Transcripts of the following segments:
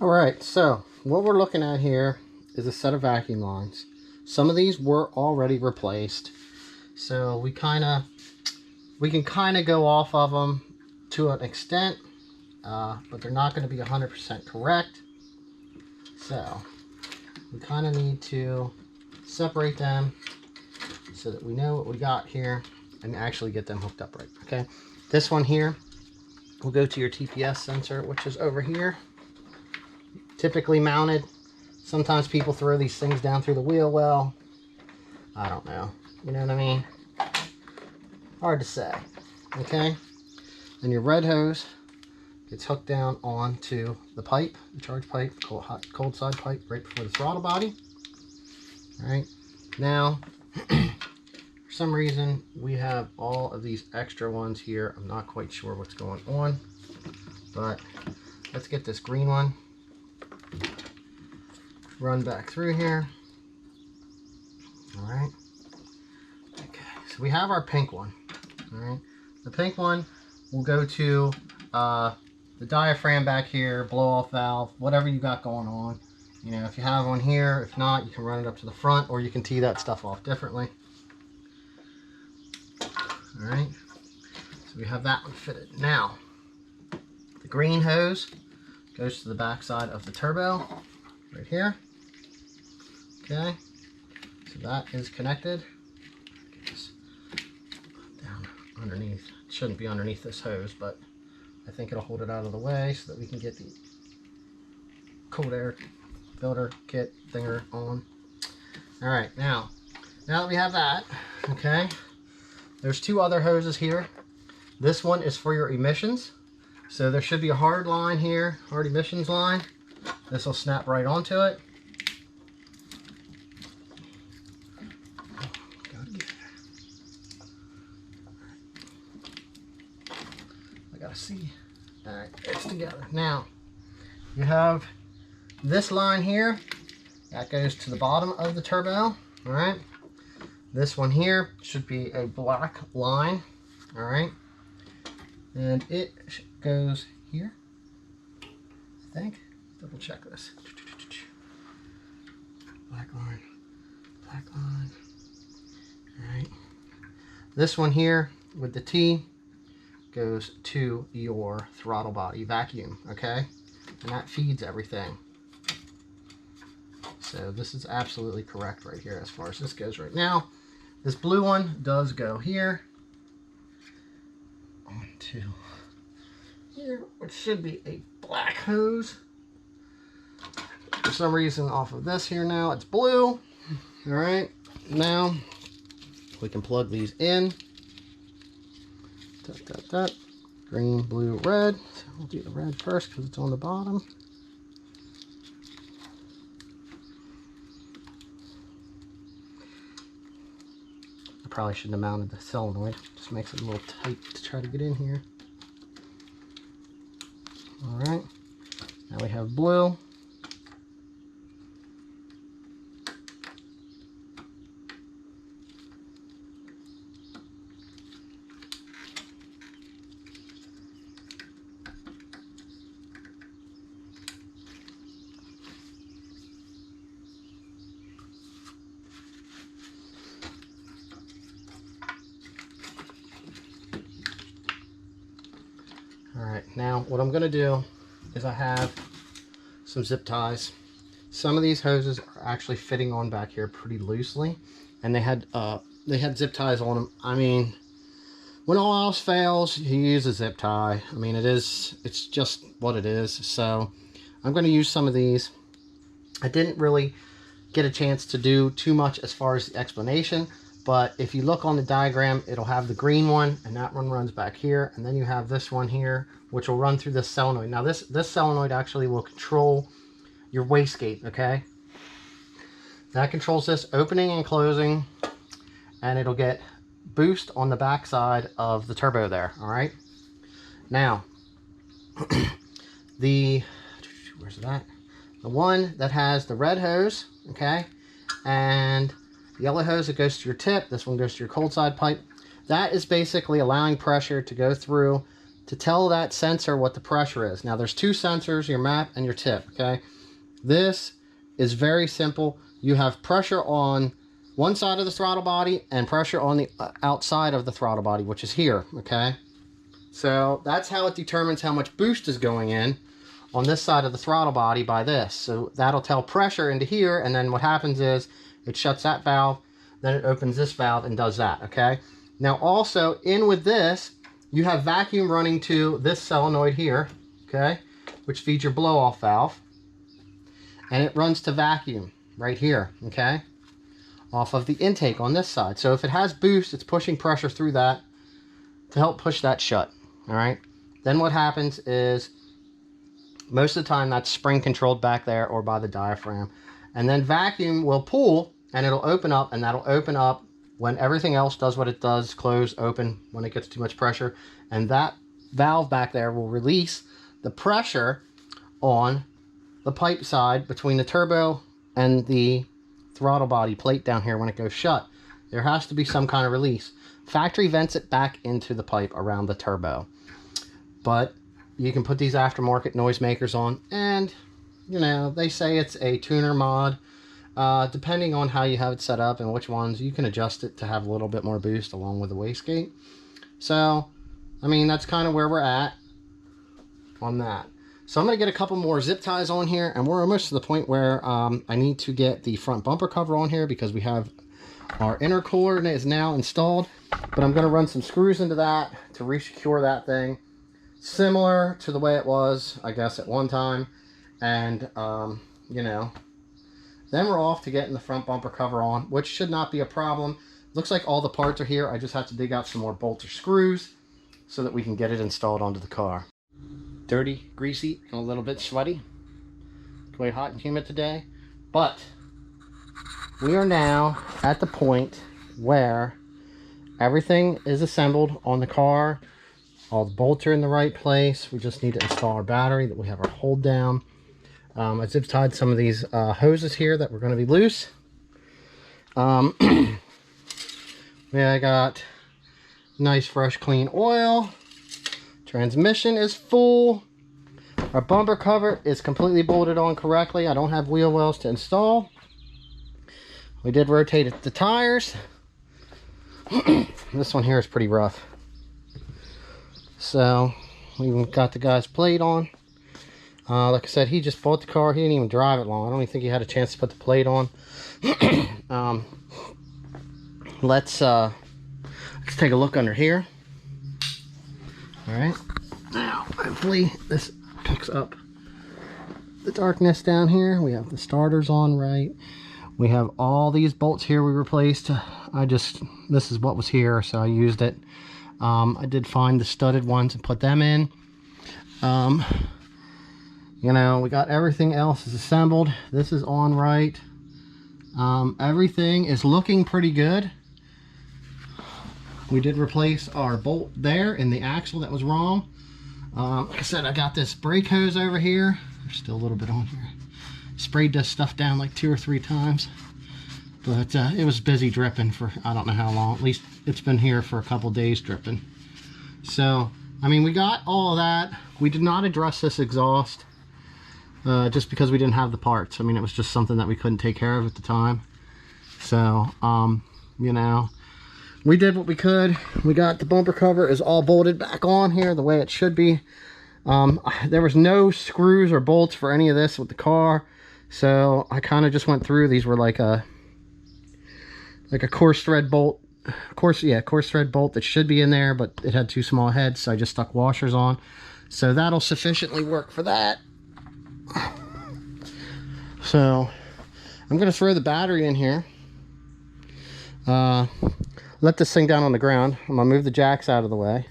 All right, so what we're looking at here is a set of vacuum lines. Some of these were already replaced, so we can kind of go off of them to an extent, but they're not going to be 100% correct. So we kind of need to separate them so that we know what we got here and actually get them hooked up right. Okay, this one here will go to your TPS sensor, which is over here, typically mounted. Sometimes people throw these things down through the wheel well. I don't know. You know what I mean? Hard to say. Okay? And your red hose gets hooked down onto the pipe, the charge pipe, cold side pipe, right before the throttle body. Alright? Now, for some reason, we have all of these extra ones here. I'm not quite sure what's going on, but let's get this green one. Run back through here. All right. Okay, so we have our pink one. All right. The pink one will go to the diaphragm back here, blow off valve, whatever you got going on. You know, if you have one here, if not, you can run it up to the front, or you can tee that stuff off differently. All right. So we have that one fitted. Now, the green hose goes to the back side of the turbo, right here. Okay, so that is connected. Get this down underneath. It shouldn't be underneath this hose, but I think it'll hold it out of the way so that we can get the cold air filter kit thinger on. All right, now that we have that, okay, there's two other hoses here. This one is for your emissions. So there should be a hard line here, hard emissions line. This will snap right onto it. I gotta see. All right, it's together. Now, you have this line here. That goes to the bottom of the turbo. All right. This one here should be a black line. All right. And it goes here, I think. Double check this. Black line, black line. All right. This one here with the T goes to your throttle body vacuum, okay? And that feeds everything. So this is absolutely correct right here as far as this goes right now. This blue one does go here. Onto here, which should be a black hose. For some reason off of this here now, it's blue. All right, now we can plug these in. Green, blue, red. So we'll do the red first because it's on the bottom. I probably shouldn't have mounted the solenoid. Just makes it a little tight to try to get in here. All right, now we have blue. Alright, now what I'm going to do is I have some zip ties. Some of these hoses are actually fitting on back here pretty loosely, and they had zip ties on them. I mean, when all else fails, you use a zip tie. I mean, it's just what it is. So I'm going to use some of these. I didn't really get a chance to do too much as far as the explanation, but if you look on the diagram, it'll have the green one, and that one runs back here, and then you have this one here, which will run through this solenoid. Now this solenoid actually will control your wastegate, okay? That controls this opening and closing, and it'll get boost on the back side of the turbo there, all right? Now, where's that? The one that has the red hose, okay, and the yellow hose that goes to your tip, this one goes to your cold side pipe. That is basically allowing pressure to go through to tell that sensor what the pressure is. Now there's two sensors, your map and your tip, okay? This is very simple. You have pressure on one side of the throttle body and pressure on the outside of the throttle body, which is here, okay? So that's how it determines how much boost is going in on this side of the throttle body by this. So that'll tell pressure into here, and then what happens is it shuts that valve, then it opens this valve and does that, okay? Now also in with this, you have vacuum running to this solenoid here, okay, which feeds your blow-off valve, and it runs to vacuum right here, okay, off of the intake on this side. So if it has boost, it's pushing pressure through that to help push that shut, all right? Then what happens is most of the time that's spring controlled back there or by the diaphragm, and then vacuum will pull and it'll open up, and that'll open up when everything else does what it does, close, open when it gets too much pressure, and that valve back there will release the pressure on the pipe side between the turbo and the throttle body plate down here when it goes shut. There has to be some kind of release. Factory vents it back into the pipe around the turbo, but you can put these aftermarket noisemakers on, and you know, they say it's a tuner mod. Depending on how you have it set up and which ones, you can adjust it to have a little bit more boost along with the wastegate. So, I mean, that's kind of where we're at on that. So I'm going to get a couple more zip ties on here, and we're almost to the point where I need to get the front bumper cover on here because we have our intercooler and it is now installed. But I'm going to run some screws into that to re-secure that thing, similar to the way it was, I guess, at one time. And, you know, then we're off to getting the front bumper cover on, which should not be a problem. Looks like all the parts are here. I just have to dig out some more bolts or screws so that we can get it installed onto the car. Dirty, greasy, and a little bit sweaty. It's way hot and humid today. But we are now at the point where everything is assembled on the car. All the bolts are in the right place. We just need to install our battery that we have our hold down. I zip tied some of these hoses here that were going to be loose. Yeah, I got nice fresh clean oil. Transmission is full. Our bumper cover is completely bolted on correctly. I don't have wheel wells to install. We did rotate the tires. This one here is pretty rough. So we even got the guy's plate on. Like I said, he just bought the car. He didn't even drive it long. I don't even think he had a chance to put the plate on. Let's take a look under here. All right. Now, hopefully this picks up the darkness down here. We have the starters on right. We have all these bolts here we replaced. This is what was here, so I used it. I did find the studded ones and put them in. You know, we got everything else is assembled. This is on right. Everything is looking pretty good. We did replace our bolt there in the axle that was wrong. Like I said, I got this brake hose over here. There's still a little bit on here. Sprayed this stuff down like 2 or 3 times. But it was busy dripping for I don't know how long. At least it's been here for a couple days dripping. So, I mean, we got all of that. We did not address this exhaust. Just because we didn't have the parts. I mean, it was just something that we couldn't take care of at the time. So, you know, we did what we could. We got the bumper cover is all bolted back on here the way it should be. There was no screws or bolts for any of this with the car. So I kind of just went through. These were like a coarse thread bolt. Coarse thread bolt that should be in there, but it had 2 small heads. So I just stuck washers on. So that'll sufficiently work for that. So I'm going to throw the battery in here, let this thing down on the ground. I'm going to move the jacks out of the way.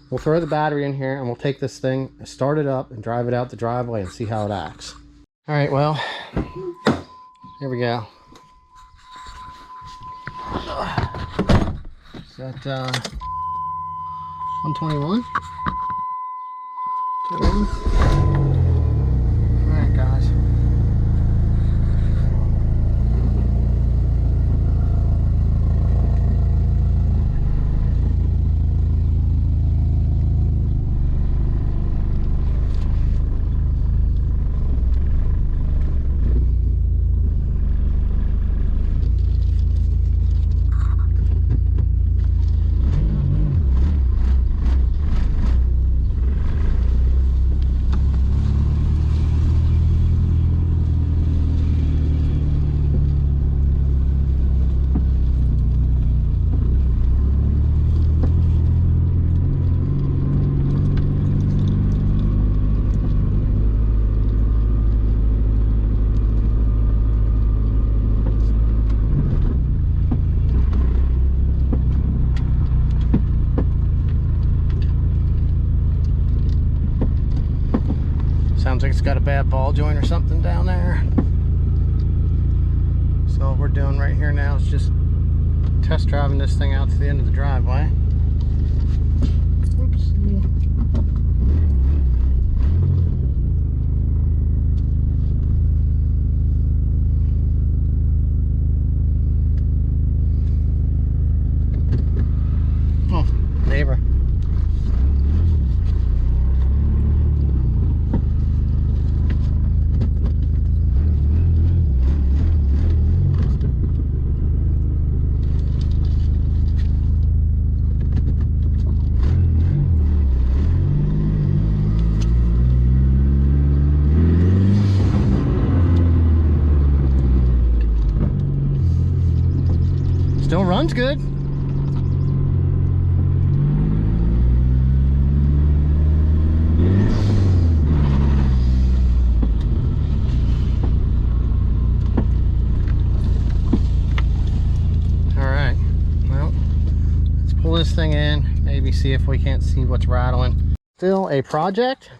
We'll throw the battery in here and we'll take this thing, start it up and drive it out the driveway and see how it acts. All right, well, here we go. Is that 121? Alright guys. Sounds like it's got a bad ball joint or something down there. So what we're doing right here now is just test driving this thing out to the end of the driveway. Oops. Oh, neighbor. Still runs good. Alright, well, let's pull this thing in, maybe see if we can't see what's rattling. Still a project.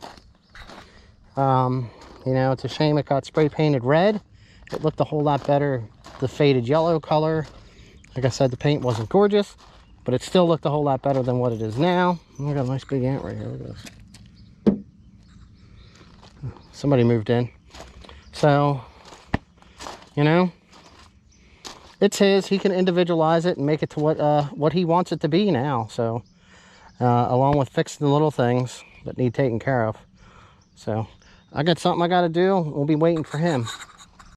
You know, it's a shame it got spray painted red. It looked a whole lot better, the faded yellow color. Like I said, the paint wasn't gorgeous, but it still looked a whole lot better than what it is now. Oh, I got a nice big ant right here. Look at this. Somebody moved in. So, you know, it's his. He can individualize it and make it to what he wants it to be now. So, along with fixing the little things that need taken care of. So, I got something I got to do. We'll be waiting for him.